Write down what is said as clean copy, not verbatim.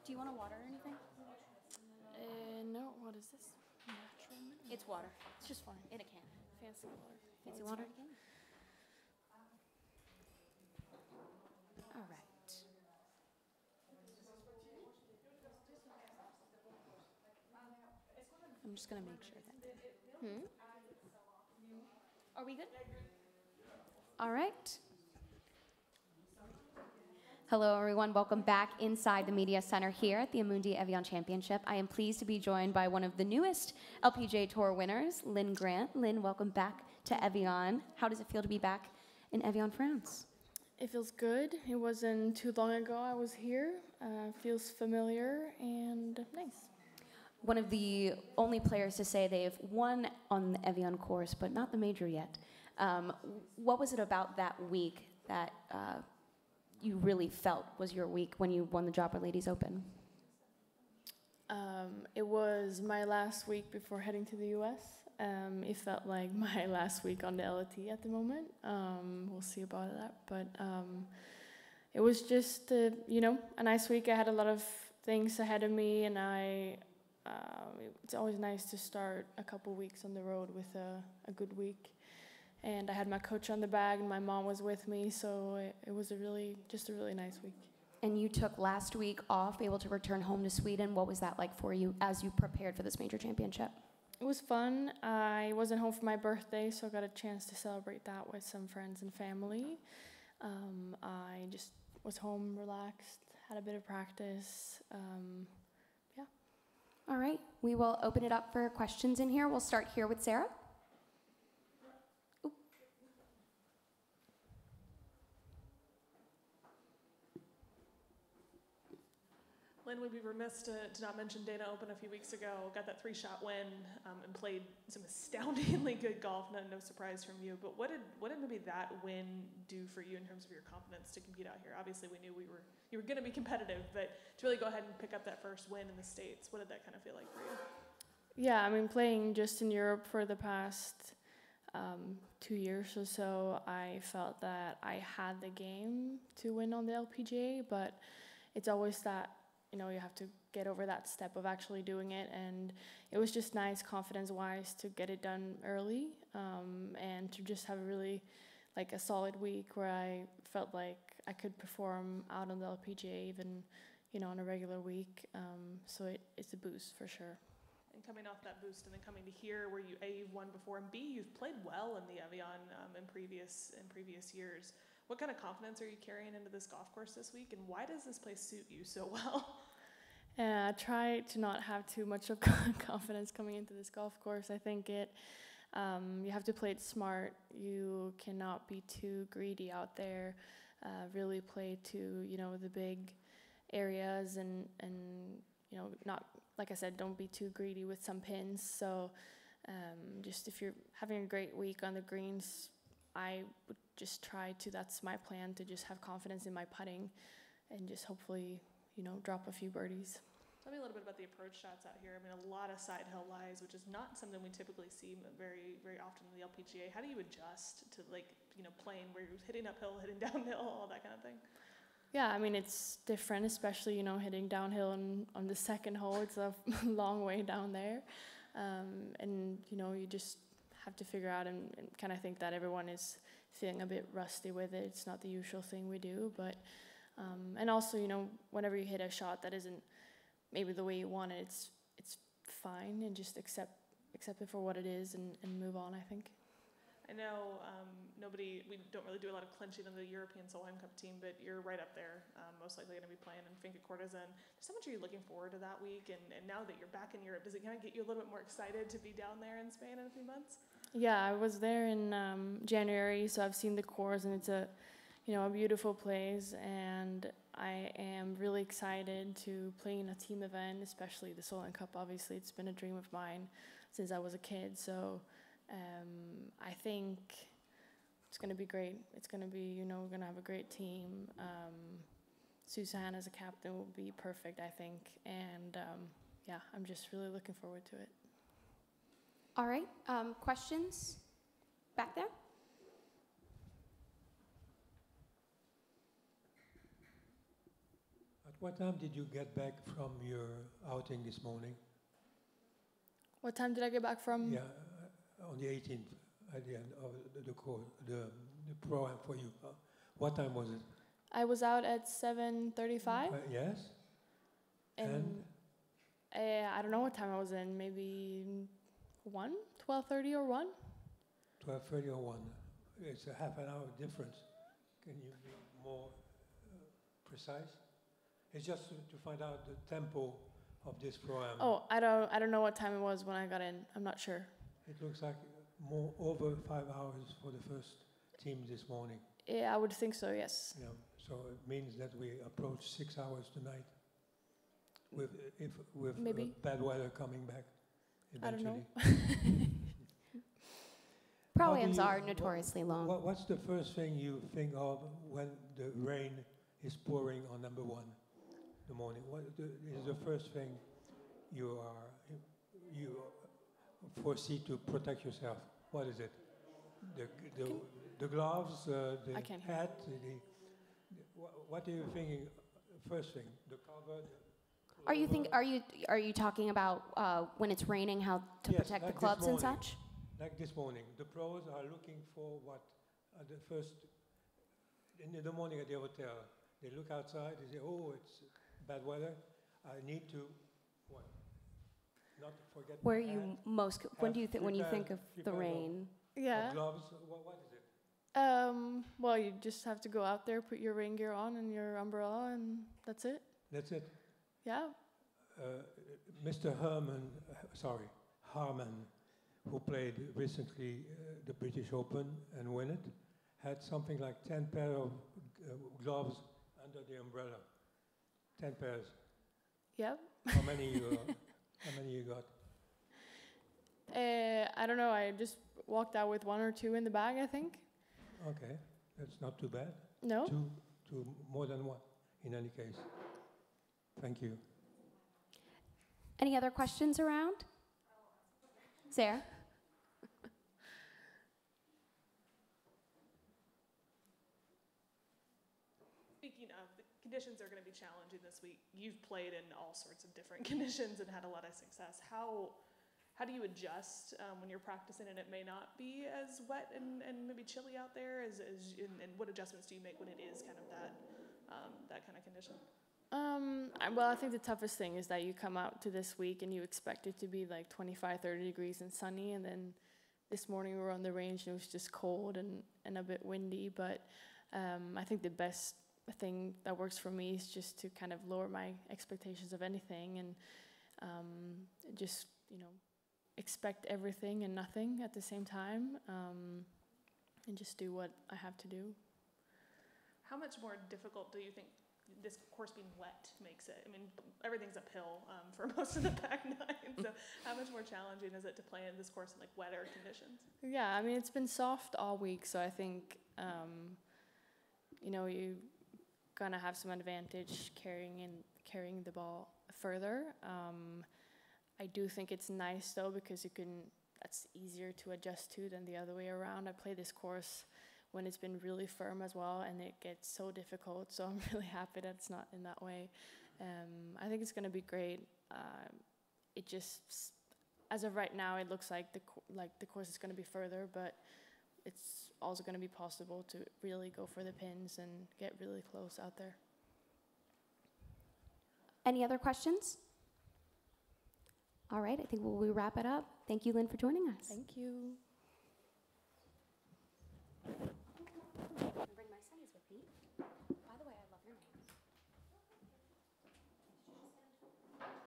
Do you want a water or anything? No. What is this? Natural mineral. It's water. It's just fine. In a can. Fancy water. Fancy water? All right. I'm just going to make sure that. Are we good? All right. Hello, everyone. Welcome back inside the Media Center here at the Amundi Evian Championship. I am pleased to be joined by one of the newest LPGA Tour winners, Linn Grant. Linn, welcome back to Evian. How does it feel to be back in Evian, France? It feels good. It wasn't too long ago I was here. Feels familiar and nice. One of the only players to say they've won on the Evian course, but not the major yet. What was it about that week that you really felt was your week when you won the Joppa Ladies Open? It was my last week before heading to the U.S. It felt like my last week on the LT at the moment. We'll see about that. But it was just, a nice week. I had a lot of things ahead of me, and it's always nice to start a couple weeks on the road with a good week. And I had my coach on the bag, and my mom was with me, so it was just a really nice week. And you took last week off, able to return home to Sweden. What was that like for you as you prepared for this major championship? It was fun. I wasn't home for my birthday, so I got a chance to celebrate that with some friends and family. I just was home, relaxed, had a bit of practice. Yeah. All right. We will open it up for questions in here. We'll start here with Sarah. Linn, would be remiss to not mention Dana Open a few weeks ago. Got that 3-shot win and played some astoundingly good golf. No surprise from you. But what did maybe that win do for you in terms of your confidence to compete out here? Obviously, we knew you were going to be competitive, but to really go ahead and pick up that first win in the States, what did that kind of feel like for you? Yeah, I mean, playing just in Europe for the past 2 years or so, I felt that I had the game to win on the LPGA, but it's always that, you have to get over that step of actually doing it, and it was just nice confidence-wise to get it done early, and to just have really a solid week where I felt like I could perform out on the LPGA even, on a regular week. So it's a boost for sure. And coming off that boost and then coming to here where you've won before, and B, you've played well in the Evian in previous years. What kind of confidence are you carrying into this golf course this week, and why does this place suit you so well? I try to not have too much of confidence coming into this golf course. I think you have to play it smart. You cannot be too greedy out there. Really play to the big areas, and not, like I said, don't be too greedy with some pins. So just if you're having a great week on the greens, I would just try to, that's my plan, to just have confidence in my putting and just hopefully, drop a few birdies. Tell me a little bit about the approach shots out here. I mean, a lot of side hill lies, which is not something we typically see very, very often in the LPGA. How do you adjust to playing where you're hitting uphill, hitting downhill, all that kind of thing? Yeah, I mean, it's different, especially, hitting downhill on the second hole. It's a long way down there. And, you just have to figure out and kind of think that everyone is feeling a bit rusty with it. It's not the usual thing we do, but and also, whenever you hit a shot that isn't maybe the way you want it, it's fine, and just accept it for what it is and move on, I think. I know we don't really do a lot of clinching on the European Solheim Cup team, but you're right up there, most likely going to be playing in Finca Cortazan. Just how much are you looking forward to that week? And now that you're back in Europe, does it kind of get you a little bit more excited to be down there in Spain in a few months? Yeah, I was there in January, so I've seen the course, and it's a beautiful place, and I am really excited to play in a team event, especially the Solheim Cup. Obviously, it's been a dream of mine since I was a kid, so I think it's going to be great. It's going to be, we're going to have a great team. Suzanne as a captain will be perfect, I think, and yeah, I'm just really looking forward to it. All right, questions back there? What time did you get back from your outing this morning? What time did I get back from? Yeah, on the 18th, at the end of the program for you. What time was it? I was out at 7:35. Yes. And? I don't know what time I was in. Maybe 12:30 or 1. 12:30 or 1. It's a half an hour difference. Can you be more precise? It's just to find out the tempo of this program. Oh, I don't know what time it was when I got in. I'm not sure. It looks like over 5 hours for the first team this morning. Yeah, I would think so. Yes. Yeah. So it means that we approach 6 hours tonight. With Maybe. Bad weather coming back eventually. I don't know. Pro-Ams are notoriously long. What's the first thing you think of when the rain is pouring on number 1 in the morning? What is the first thing you foresee to protect yourself? What is it? The gloves, the hat, what are you thinking? First thing, the cover. Are you talking about when it's raining, how to protect the clubs and such? Like this morning, the pros are looking for what the first in the morning at the hotel. They look outside. They say, "Oh, it's bad weather. I need to what? Not forget." Where are you most? When you think of the rain? Yeah. Gloves. What is it? Well, you just have to go out there, put your rain gear on and your umbrella, and that's it. That's it. Yeah. Mr. Harman, who played recently the British Open and won it, had something like 10 pairs of gloves under the umbrella. 10 pairs. Yep. How many you got? I don't know. I just walked out with 1 or 2 in the bag, I think. Okay, that's not too bad. No. Two more than 1, in any case. Thank you. Any other questions around? Sarah? Speaking of, the conditions are going to be challenging this week. You've played in all sorts of different conditions and had a lot of success. How do you adjust when you're practicing and it may not be as wet and maybe chilly out there? And what adjustments do you make when it is kind of that kind of condition? Well, I think the toughest thing is that you come out to this week and you expect it to be like 25, 30 degrees and sunny. And then this morning we were on the range and it was just cold and a bit windy. But I think the best thing that works for me is just to kind of lower my expectations of anything and just, expect everything and nothing at the same time and just do what I have to do. How much more difficult do you think this course being wet makes it? I mean, everything's uphill for most of the back nine, so how much more challenging is it to play in this course in like wetter conditions? Yeah, I mean, it's been soft all week, so I think, you're gonna have some advantage carrying the ball further. I do think it's nice though because that's easier to adjust to than the other way around. I play this course when it's been really firm as well, and it gets so difficult. So I'm really happy that it's not in that way. I think it's going to be great. It just, as of right now, it looks like the course is going to be further, but it's also going to be possible to really go for the pins and get really close out there. Any other questions? All right, I think we'll wrap it up. Thank you, Linn, for joining us. Thank you. I'm gonna bring my sonnies with me.